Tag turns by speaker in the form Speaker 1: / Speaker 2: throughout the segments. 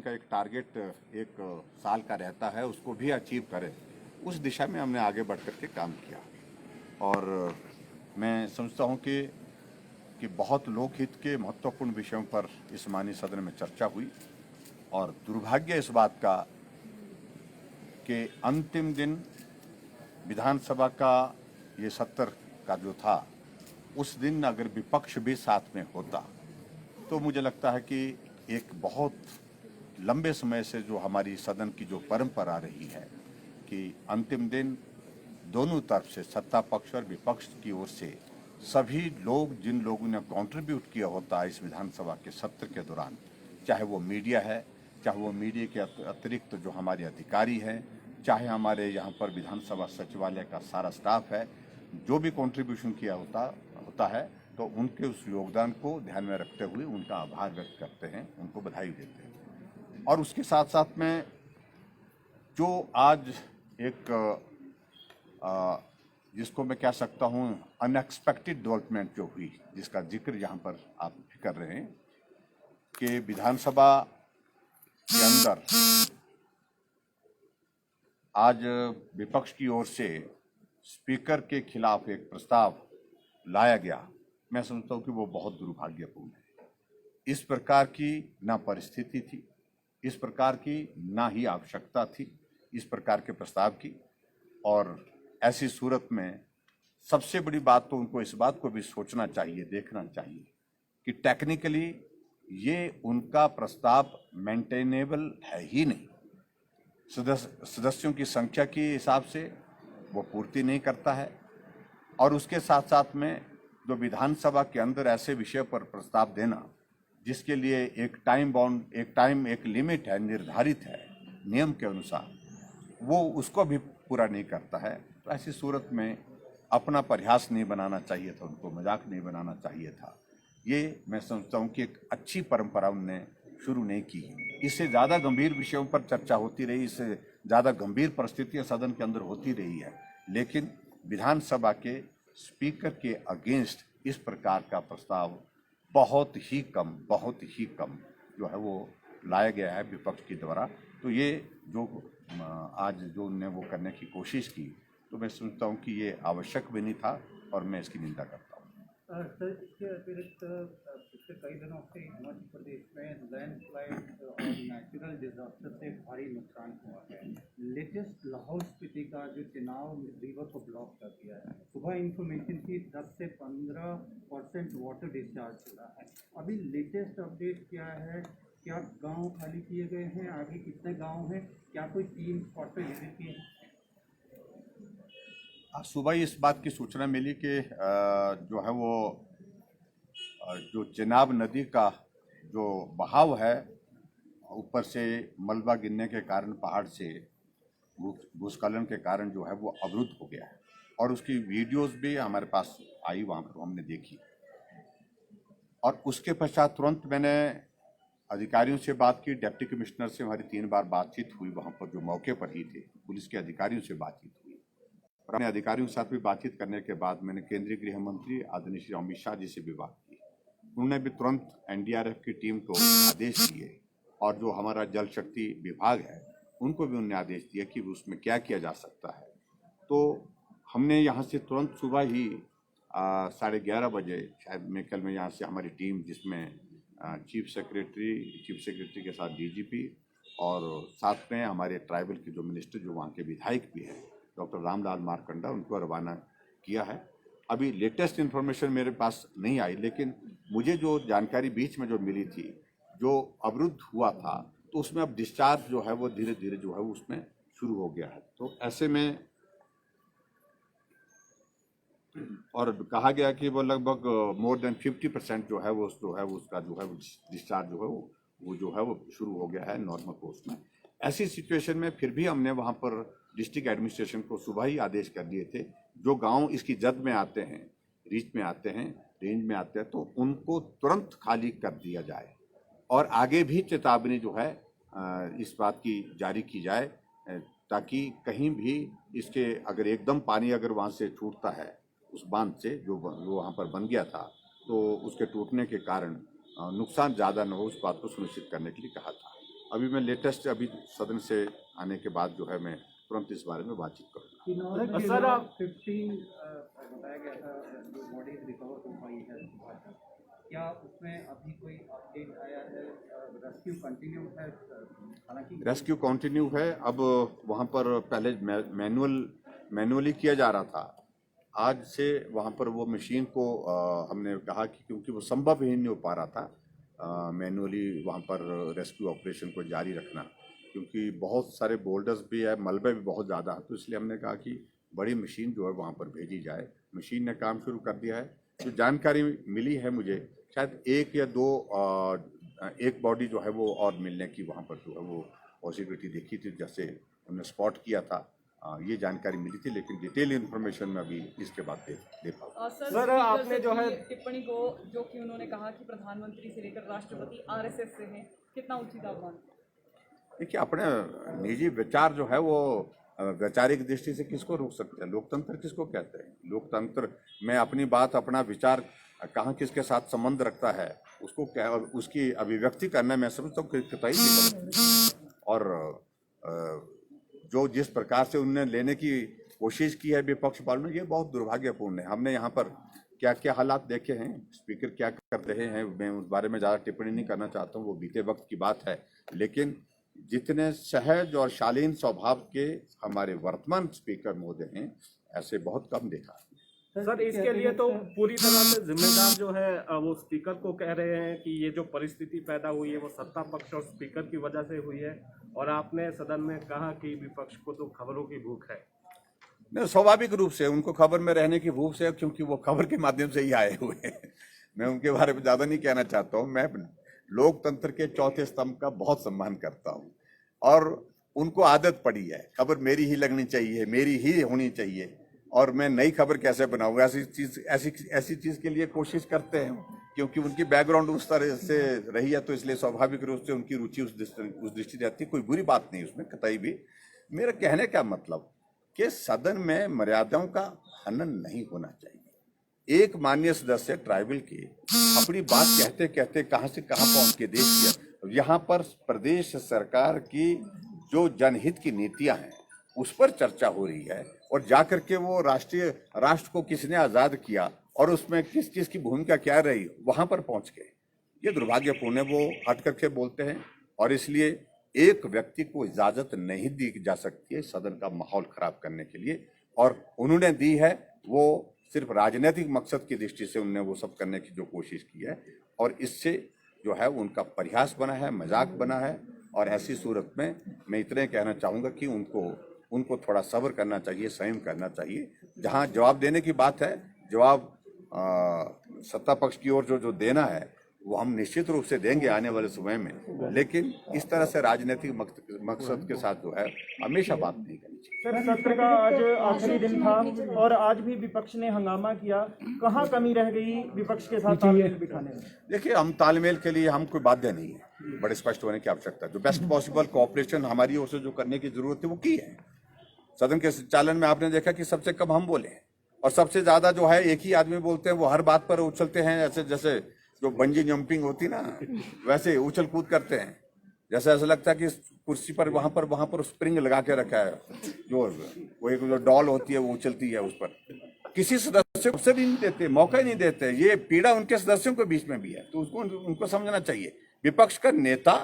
Speaker 1: का एक टारगेट एक साल का रहता है, उसको भी अचीव करें, उस दिशा में हमने आगे बढ़ कर के काम किया। और मैं समझता हूँ कि बहुत लोकहित के महत्वपूर्ण विषयों पर इस माननीय सदन में चर्चा हुई। और दुर्भाग्य इस बात का कि अंतिम दिन विधानसभा का ये सत्र का जो था, उस दिन अगर विपक्ष भी साथ में होता तो मुझे लगता है कि एक बहुत लंबे समय से जो हमारी सदन की जो परंपरा रही है कि अंतिम दिन दोनों तरफ से, सत्ता पक्ष और विपक्ष की ओर से, सभी लोग जिन लोगों ने कंट्रीब्यूट किया होता है इस विधानसभा के सत्र के दौरान, चाहे वो मीडिया है, चाहे वो मीडिया के अतिरिक्त जो हमारे अधिकारी हैं, चाहे हमारे यहाँ पर विधानसभा सचिवालय का सारा स्टाफ है, जो भी कंट्रीब्यूशन किया होता है, तो उनके उस योगदान को ध्यान में रखते हुए उनका आभार व्यक्त करते हैं, उनको बधाई देते हैं। और उसके साथ साथ में जो आज एक जिसको मैं कह सकता हूँ अनएक्सपेक्टेड डेवलपमेंट जो हुई, जिसका जिक्र यहाँ पर आप कर रहे हैं कि विधानसभा के अंदर आज विपक्ष की ओर से स्पीकर के खिलाफ एक प्रस्ताव लाया गया, मैं समझता हूँ कि वो बहुत दुर्भाग्यपूर्ण है। इस प्रकार की ना परिस्थिति थी, इस प्रकार की ना ही आवश्यकता थी इस प्रकार के प्रस्ताव की। और ऐसी सूरत में सबसे बड़ी बात तो उनको इस बात को भी सोचना चाहिए, देखना चाहिए कि टेक्निकली ये उनका प्रस्ताव मेंटेनेबल है ही नहीं। सदस्यों की संख्या के हिसाब से वो पूर्ति नहीं करता है। और उसके साथ साथ में जो विधानसभा के अंदर ऐसे विषय पर प्रस्ताव देना जिसके लिए एक टाइम एक लिमिट है, निर्धारित है नियम के अनुसार, वो उसको भी पूरा नहीं करता है। तो ऐसी सूरत में अपना प्रयास नहीं बनाना चाहिए था, उनको मजाक नहीं बनाना चाहिए था। ये मैं समझता हूँ कि एक अच्छी परंपरा उनने शुरू नहीं की। इससे ज़्यादा गंभीर विषयों पर चर्चा होती रही, इससे ज़्यादा गंभीर परिस्थितियाँ सदन के अंदर होती रही है, लेकिन विधानसभा के स्पीकर के अगेंस्ट इस प्रकार का प्रस्ताव बहुत ही कम जो है वो लाया गया है विपक्ष के द्वारा। तो ये जो आज जो उन्होंने वो करने की कोशिश की, तो मैं समझता हूँ कि ये आवश्यक भी नहीं था और मैं इसकी निंदा करता हूँ।
Speaker 2: सर, इसके अतिरिक्त पिछले कई दिनों से हिमाचल प्रदेश में लैंडस्लाइड और नेचुरल डिजास्टर से भारी नुकसान हुआ है। लेटेस्ट लाहौल स्पीति का जो चुनाव रिवर को ब्लॉक कर दिया है। सुबह इंफॉर्मेशन थी 10 से 15% वाटर डिस्चार्ज हुआ है। अभी लेटेस्ट अपडेट क्या है? क्या गांव खाली किए गए हैं? आगे कितने गांव हैं? क्या कोई टीम स्पॉट पे विजिट की है?
Speaker 1: आज सुबह ही इस बात की सूचना मिली कि जो है वो जो चिनाब नदी का जो बहाव है, ऊपर से मलबा गिरने के कारण, पहाड़ से भूस्खलन के कारण जो है वो अवरुद्ध हो गया है। और उसकी वीडियोस भी हमारे पास आई, वहाँ पर हमने देखी। और उसके पश्चात तुरंत मैंने अधिकारियों से बात की, डिप्टी कमिश्नर से हमारी 3 बार बातचीत हुई, वहाँ पर जो मौके पर ही थे, पुलिस के अधिकारियों से बातचीत हुई। और अपने अधिकारियों के साथ भी बातचीत करने के बाद मैंने केंद्रीय गृह मंत्री आदरणीय श्री अमित शाह जी से भी बात की। उन्होंने भी तुरंत एनडीआरएफ की टीम को आदेश दिए और जो हमारा जल शक्ति विभाग है उनको भी उन्होंने आदेश दिया कि उसमें क्या किया जा सकता है। तो हमने यहाँ से तुरंत सुबह ही 11:30 बजे, शायद मैं कल में यहाँ से हमारी टीम, जिसमें चीफ सेक्रेटरी के साथ डीजीपी और साथ में हमारे ट्राइबल के जो मिनिस्टर, जो वहाँ के विधायक भी हैं, डॉक्टर रामलाल मारकंडा, उनको रवाना किया है। अभी लेटेस्ट इन्फॉर्मेशन मेरे पास नहीं आई, लेकिन मुझे जो जानकारी बीच में जो मिली थी, जो अवरुद्ध हुआ था, तो उसमें अब डिस्चार्ज जो है वो धीरे धीरे जो है उसमें शुरू हो गया है। तो ऐसे में और कहा गया कि वो लगभग मोर देन 50% जो है वो उसका जो है डिस्चार्ज जो है वो जो है वो शुरू हो गया है नॉर्मल कोर्स में। ऐसी सिचुएशन में फिर भी हमने वहाँ पर डिस्ट्रिक्ट एडमिनिस्ट्रेशन को सुबह ही आदेश कर दिए थे, जो गांव इसकी जद में आते हैं, रीच में आते हैं, रेंज में आते हैं, तो उनको तुरंत खाली कर दिया जाए। और आगे भी चेतावनी जो है इस बात की जारी की जाए, ताकि कहीं भी इसके अगर एकदम पानी अगर वहाँ से छूटता है उस बांध से जो वहाँ पर बन गया था, तो उसके टूटने के कारण नुकसान ज़्यादा न हो, उस बात को सुनिश्चित करने के लिए कहा था। अभी मैं लेटेस्ट अभी सदन से आने के बाद जो है मैं तुरंत इस बारे में बातचीत करूँगा।
Speaker 2: सर आप 15 बताया गया था जो बॉडीज रिकवर हो पाई है, क्या उसमें अभी कोई अपडेट आया है? रेस्क्यू कंटिन्यू है? हालांकि
Speaker 1: रेस्क्यू कंटिन्यू है। अब वहाँ पर पहले मैनुअली किया जा रहा था, आज से वहाँ पर वो मशीन को हमने कहा कि क्योंकि वो संभव ही नहीं हो पा रहा था मैनुअली वहाँ पर रेस्क्यू ऑपरेशन को जारी रखना, क्योंकि बहुत सारे बोल्डर्स भी है, मलबे भी बहुत ज़्यादा है, तो इसलिए हमने कहा कि बड़ी मशीन जो है वहाँ पर भेजी जाए। मशीन ने काम शुरू कर दिया है। जो जानकारी मिली है मुझे, शायद एक या दो एक बॉडी जो है वो और मिलने की वहाँ पर जो है वो पॉसिबिलिटी देखी थी, जैसे हमने स्पॉट किया था। ये जानकारी मिली थी, लेकिन डिटेल इन्फॉर्मेशन में अभी इसके बाद दे पाऊँ।
Speaker 3: सर आपने जो है टिप्पणी को जो कि उन्होंने कहा कि प्रधानमंत्री से लेकर राष्ट्रपति आरएसएस से हैं, कितना उचित आप मानते हैं?
Speaker 1: देखिए, अपने निजी विचार जो है वो वैचारिक दृष्टि से किसको रोक सकते हैं? लोकतंत्र किसको कहते हैं? लोकतंत्र में अपनी बात, अपना विचार कहाँ किसके साथ संबंध रखता है, उसको क्या, उसकी अभिव्यक्ति करना मैं समझता हूँ कि कतई नहीं गलत। और जो जिस प्रकार से उन्होंने लेने की कोशिश की है विपक्ष वालों ने, ये बहुत दुर्भाग्यपूर्ण है। हमने यहाँ पर क्या क्या हालात देखे हैं, स्पीकर क्या कर रहे हैं, मैं उस बारे में ज़्यादा टिप्पणी नहीं करना चाहता हूँ, वो बीते वक्त की बात है। लेकिन जितने सहज और शालीन स्वभाव के हमारे वर्तमान स्पीकर महोदय हैं, ऐसे बहुत कम देखा।
Speaker 4: सर इसके लिए तो पूरी तरह से जिम्मेदार जो है वो स्पीकर को कह रहे हैं कि ये जो परिस्थिति पैदा हुई है वो सत्ता पक्ष और स्पीकर की वजह से हुई है, और आपने सदन में कहा कि विपक्ष को तो खबरों की भूख है।
Speaker 1: नहीं, स्वाभाविक रूप से उनको खबर में रहने की भूख से, क्योंकि वो खबर के माध्यम से ही आए हुए हैं। मैं उनके बारे में ज़्यादा नहीं कहना चाहता हूँ। मैं लोकतंत्र के चौथे स्तंभ का बहुत सम्मान करता हूँ, और उनको आदत पड़ी है खबर मेरी ही लगनी चाहिए, मेरी ही होनी चाहिए, और मैं नई खबर कैसे बनाऊंगा, ऐसी चीज़ के लिए कोशिश करते हैं, क्योंकि उनकी बैकग्राउंड उस तरह से रही है, तो इसलिए स्वाभाविक रूप से उनकी रुचि उस दृष्टि रहती है। कोई बुरी बात नहीं उसमें कतई भी। मेरा कहने का मतलब कि सदन में मर्यादाओं का हनन नहीं होना चाहिए। एक माननीय सदस्य ट्राइबल के अपनी बात कहते कहते कहाँ से कहाँ पहुँच के देख दिया। यहाँ पर प्रदेश सरकार की जो जनहित की नीतियाँ हैं उस पर चर्चा हो रही है, और जाकर के वो राष्ट्र को किसने आज़ाद किया और उसमें किस किस की भूमिका क्या रही, वहाँ पर पहुँच गए। ये दुर्भाग्यपूर्ण है, वो हट करके बोलते हैं, और इसलिए एक व्यक्ति को इजाज़त नहीं दी जा सकती है सदन का माहौल खराब करने के लिए, और उन्होंने दी है वो सिर्फ राजनीतिक मकसद की दृष्टि से उन्होंने वो सब करने की जो कोशिश की है, और इससे जो है उनका परिहास बना है, मजाक बना है। और ऐसी सूरत में मैं इतने कहना चाहूँगा कि उनको थोड़ा सब्र करना चाहिए, संयम करना चाहिए। जहाँ जवाब देने की बात है, जवाब सत्ता पक्ष की ओर जो देना है वो हम निश्चित रूप से देंगे आने वाले समय में, लेकिन इस तरह से राजनीतिक मकसद के साथ जो है हमेशा बात नहीं करनी चाहिए।
Speaker 5: सर सत्र का आज आखिरी दिन था और आज भी विपक्ष ने हंगामा किया, कहाँ कमी रह गई विपक्ष के साथ तालमेल बिठाने में?
Speaker 1: देखिए, हम तालमेल के लिए हम कोई बाध्य नहीं है, बड़े स्पष्ट होने की आवश्यकता है। जो बेस्ट पॉसिबल कोऑपरेशन हमारी ओर से जो करने की जरूरत है वो की है। सदन के संचालन में आपने देखा कि सबसे कम हम बोले, और सबसे ज्यादा जो है एक ही आदमी बोलते हैं, वो हर बात पर उछलते हैं, ऐसे जैसे जो बंजी जंपिंग होती ना वैसे उछल कूद करते हैं, जैसे ऐसा लगता है कि कुर्सी पर वहां पर स्प्रिंग लगा के रखा है, जो वो एक जो डॉल होती है वो उछलती है उस पर। किसी सदस्य को अवसर ही नहीं देते, मौका ही नहीं देते। ये पीड़ा उनके सदस्यों के बीच में भी है, तो उनको समझना चाहिए। विपक्ष का नेता,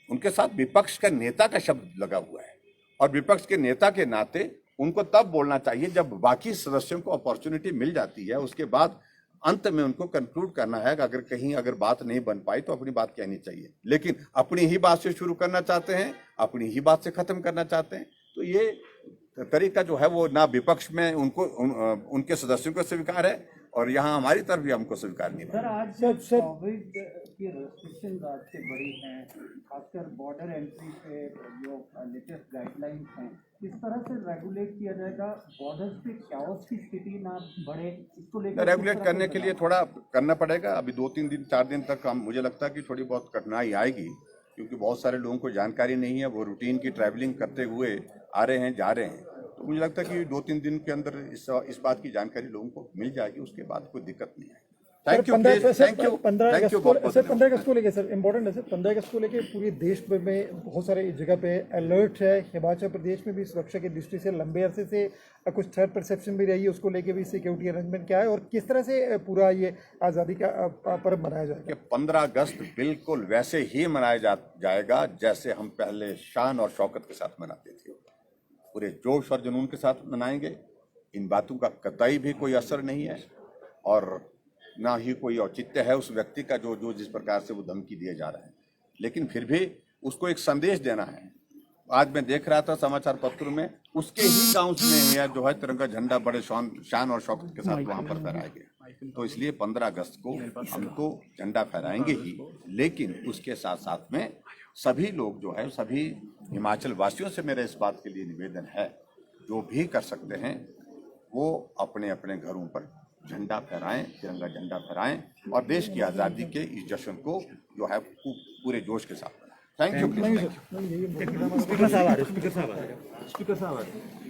Speaker 1: उनके साथ विपक्ष का नेता का शब्द लगा हुआ है, और विपक्ष के नेता के नाते उनको तब बोलना चाहिए जब बाकी सदस्यों को अपॉर्चुनिटी मिल जाती है। उसके बाद अंत में उनको कंक्लूड करना है कि अगर बात नहीं बन पाई तो अपनी बात कहनी चाहिए। लेकिन अपनी ही बात से शुरू करना चाहते हैं, अपनी ही बात से खत्म करना चाहते हैं, तो ये तरीका जो है वो ना विपक्ष में उनके सदस्यों को स्वीकार है, और यहाँ हमारी तरफ भी हमको स्वीकार नहीं है।
Speaker 2: सर, आज कोविड की रेस्ट्रिक्शन आज से बड़ी हैं, खासकर बॉर्डर एंट्री पे जो लेटेस्ट गाइडलाइंस हैं, इस तरह से रेगुलेट किया जाएगा, बॉर्डर्स पे कैओस की स्थिति ना बढ़े, इसको लेकर
Speaker 1: रेगुलेट करने के लिए थोड़ा करना पड़ेगा। अभी 2-3 दिन 4 दिन तक मुझे लगता है कि थोड़ी बहुत कठिनाई आएगी, क्योंकि बहुत सारे लोगों को जानकारी नहीं है, वो रूटीन की ट्रैवलिंग करते हुए आ रहे हैं, जा रहे हैं। तो मुझे लगता है कि 2-3 दिन के अंदर इस बात की जानकारी लोगों को मिल जाएगी, उसके बाद कोई दिक्कत नहीं आएगी। Thank you thank you
Speaker 6: 15
Speaker 1: thank
Speaker 6: August
Speaker 1: you
Speaker 6: को
Speaker 1: बहुत बहुत
Speaker 6: सर
Speaker 1: धन्यवाद।
Speaker 6: 15 अगस्त को लेके सर इम्पोर्टेंट है सर 15 अगस्त को लेके पूरे देश में बहुत सारे जगह पे अलर्ट है। हिमाचल प्रदेश में भी सुरक्षा की दृष्टि से लंबे अरसे से कुछ थ्रेट परसेप्शन भी रही है, उसको लेके भी सिक्योरिटी अरेंजमेंट क्या है और किस तरह से पूरा ये आज़ादी का पर्व मनाया जाएगा?
Speaker 1: कि 15 अगस्त बिल्कुल वैसे ही मनाया जाएगा जैसे हम पहले शान और शौकत के साथ मनाते थे। पूरे जोश और जुनून के साथ मनाएंगे। इन बातों का कतई भी कोई असर नहीं है और ना ही कोई औचित्य है उस व्यक्ति का जो जिस प्रकार से वो धमकी दिए जा रहा है। लेकिन फिर भी उसको एक संदेश देना है। आज मैं देख रहा था समाचार पत्रों में, उसके ही गांव में यह जो है तिरंगा झंडा बड़े शान और शौकत के साथ वहां पर फहराया गया। तो इसलिए 15 अगस्त को हम तो झंडा फहराएंगे ही, लेकिन उसके साथ साथ में सभी लोग जो है, सभी हिमाचल वासियों से मेरा इस बात के लिए निवेदन है, जो भी कर सकते हैं वो अपने अपने घरों पर झंडा फहराएं, तिरंगा झंडा फहराएं और देश की आज़ादी के इस जश्न को जो है पूरे जोश के साथ मनाएं। Thank you.
Speaker 5: स्पीकर साहब आ रहे हैं।